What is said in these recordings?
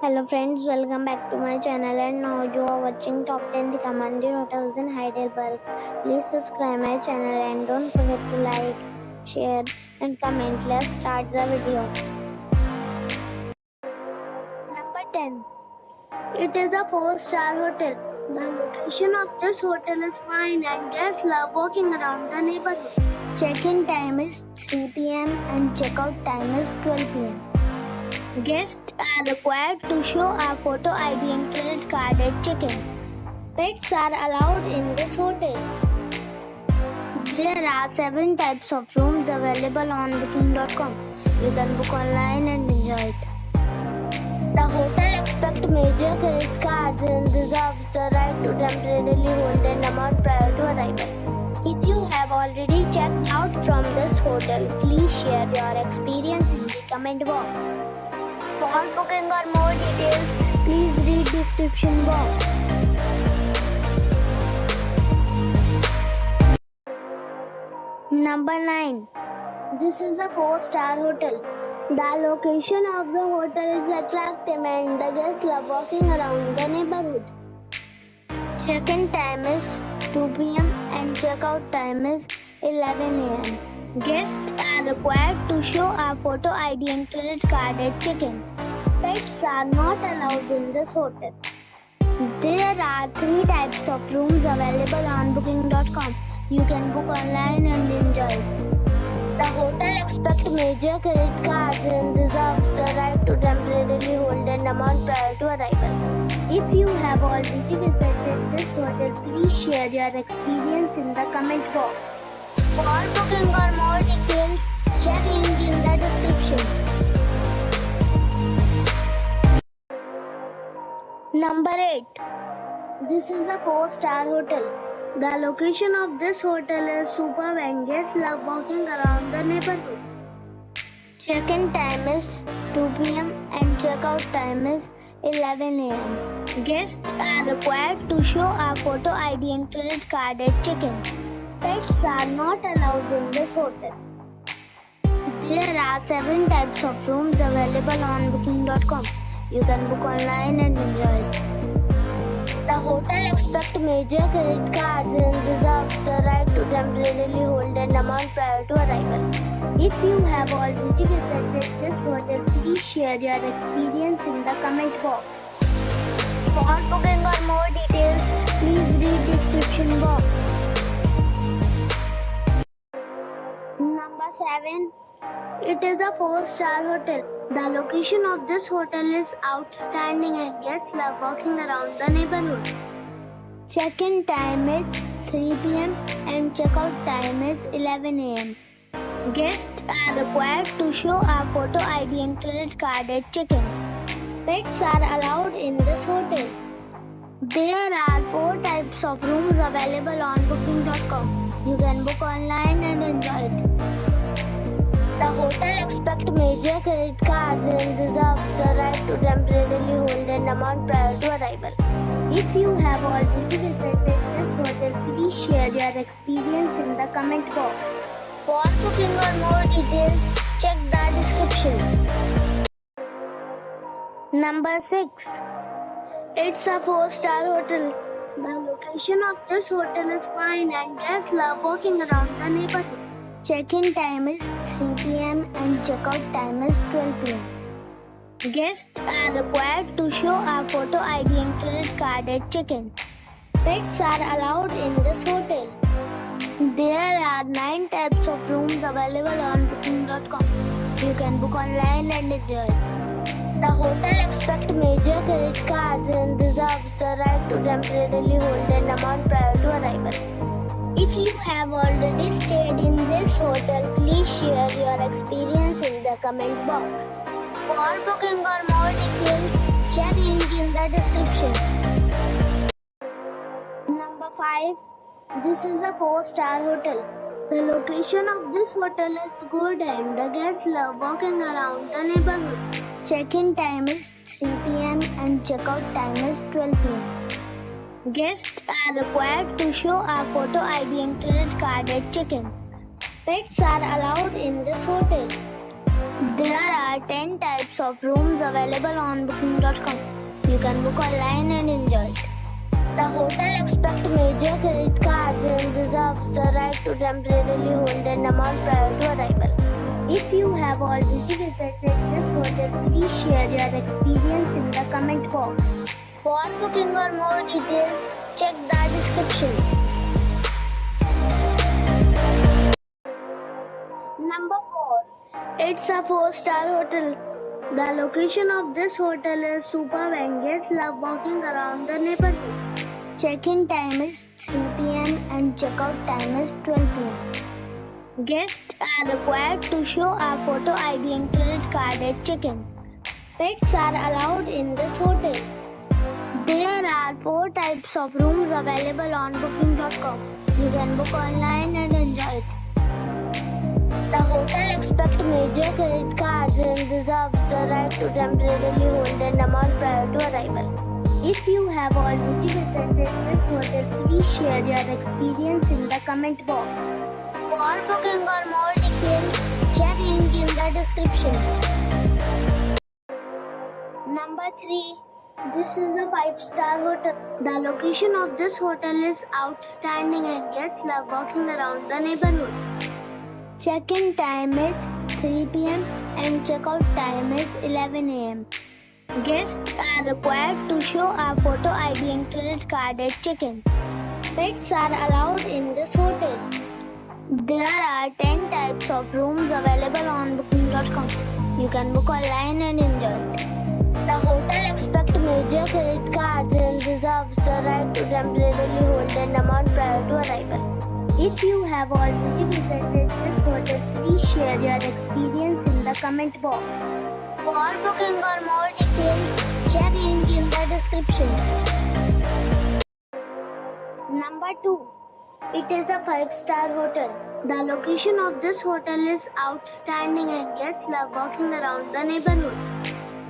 Hello friends, welcome back to my channel and now you are watching top 10 recommended hotels in Heidelberg. Please subscribe my channel and don't forget to like, share and comment. Let's start the video. Number 10. It is a 4-star hotel. The location of this hotel is fine and guests love walking around the neighborhood. Check-in time is 3 p.m. and check-out time is 12 p.m. Guests are required to show a photo ID and credit card at check-in. Pets are allowed in this hotel. There are 7 types of rooms available on booking.com. You can book online and enjoy it. The hotel accepts major credit cards and reserves the right to temporarily hold an amount prior to arrival. If you have already checked out from this hotel, please share your experience in the comment box. For booking or more details, please read description box. Number 9. This is a 4-star hotel. The location of the hotel is attractive and the guests love walking around the neighborhood. Check-in time is 2 p.m. and check-out time is 11 a.m. Guests are required to show a photo ID and credit card at check-in. Pets are not allowed in this hotel. There are 3 types of rooms available on booking.com. You can book online and enjoy it. The hotel accepts major credit cards and reserves the right to temporarily hold an amount prior to arrival. If you have already visited this hotel, please share your experience in the comment box. For booking or more details, check link in the description. Number 8. This is a 4-star hotel. The location of this hotel is superb and guests love walking around the neighborhood. Check-in time is 2 p.m. and check-out time is 11 a.m. Guests are required to show a photo ID and credit card at check-in. Pets are not allowed in this hotel. There are 7 types of rooms available on booking.com. You can book online and enjoy it. The hotel accepts major credit cards and reserves the right to temporarily hold an amount prior to arrival. If you have already visited this hotel, please share your experience in the comment box. For booking or more details, please read description box. Number 7. It is a 4-star hotel. The location of this hotel is outstanding and guests love walking around the neighborhood. Check-in time is 3 p.m. and check-out time is 11 a.m. Guests are required to show a photo ID and credit card at check-in. Pets are allowed in this hotel. There are 4 types of rooms available on booking.com. You can book online and enjoy it. The hotel accepts major credit cards and reserves the right to temporarily hold an amount prior to arrival. If you have already visited this hotel, please share your experience in the comment box. For booking or more details, check the description. Number 6. It's a 4-star hotel. The location of this hotel is fine and guests love walking around the neighborhood. Check-in time is 3 p.m. and check-out time is 12 p.m. Guests are required to show a photo ID and credit card at check-in. Pets are allowed in this hotel. There are 9 types of rooms available on booking.com. You can book online and enjoy it. The hotel accepts major credit cards and reserves the right to temporarily hold an amount prior to arrival. If you have already stayed in this hotel, please share your experience in the comment box. For booking or more details, check link in the description. Number 5. This is a 4-star hotel. The location of this hotel is good and the guests love walking around the neighborhood. Check-in time is 3 p.m. and check-out time is 12 p.m. Guests are required to show a photo ID and credit card at check-in. Pets are allowed in this hotel. There are 10 types of rooms available on booking.com. You can book online and enjoy it. The hotel expects major credit cards and reserves the right to temporarily hold an amount prior to arrival. If you have already visited this hotel, please share your experience in the comment box. For booking or more details, check the description. Number 4. It's a 4-star hotel. The location of this hotel is superb and guests love walking around the neighborhood. Check-in time is 3 p.m. and check-out time is 12 p.m. Guests are required to show a photo ID and credit card at check-in. Pets are allowed in this hotel. There are 4 types of rooms available on booking.com. You can book online and enjoy it. The hotel expects major credit cards and reserves the right to temporarily hold an amount prior to arrival. If you have already visited this hotel, please share your experience in the comment box. For booking or more details, check link in the description. Number 3. This is a 5-star hotel. The location of this hotel is outstanding and guests love walking around the neighborhood. Check-in time is 3 p.m. and check-out time is 11 a.m. Guests are required to show a photo ID and credit card at check-in. Pets are allowed in this hotel. There are 10 types of rooms available on booking.com. You can book online and enjoy it. The hotel expects major credit cards and reserves the right to temporarily hold an amount prior to arrival. If you have already visited this hotel, please share your experience in the comment box. For booking or more details, check link in the description. Number 2. It is a 5-star hotel. The location of this hotel is outstanding and guests love walking around the neighborhood.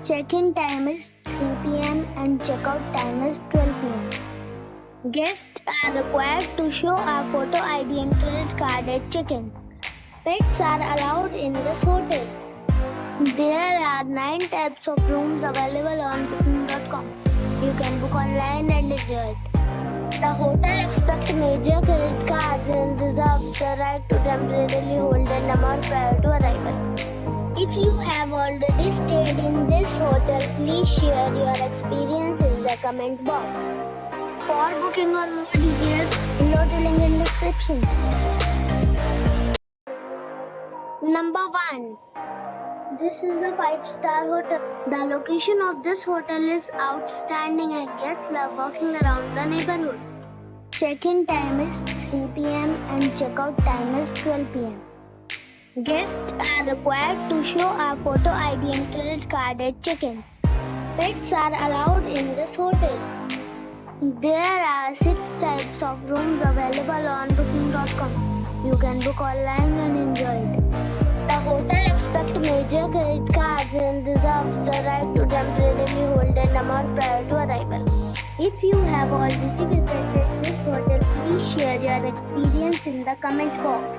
Check-in time is 3 p.m. and check-out time is 12 p.m. Guests are required to show a photo ID and credit card at check-in. Pets are allowed in this hotel. There are 9 types of rooms available on booking.com. You can book online and enjoy it. The hotel expects major credit cards and reserves the right to temporarily hold an amount prior to arrival. If you have already stayed in this hotel, please share your experience in the comment box. For booking or more details, below the link in description. Number 1. This is a 5-star hotel. The location of this hotel is outstanding and guests love walking around the neighborhood. Check-in time is 3 p.m. and check-out time is 12 p.m. Guests are required to show a photo ID and credit card at check-in. Pets are allowed in this hotel. There are 6 types of rooms available on booking.com. You can book online and enjoy it. The hotel expects major credit cards and reserves the right to temporarily hold an amount prior to arrival. If you have already visited this hotel, please share your experience in the comment box.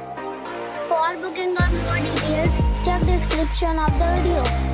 For booking or more details, check the description of the video.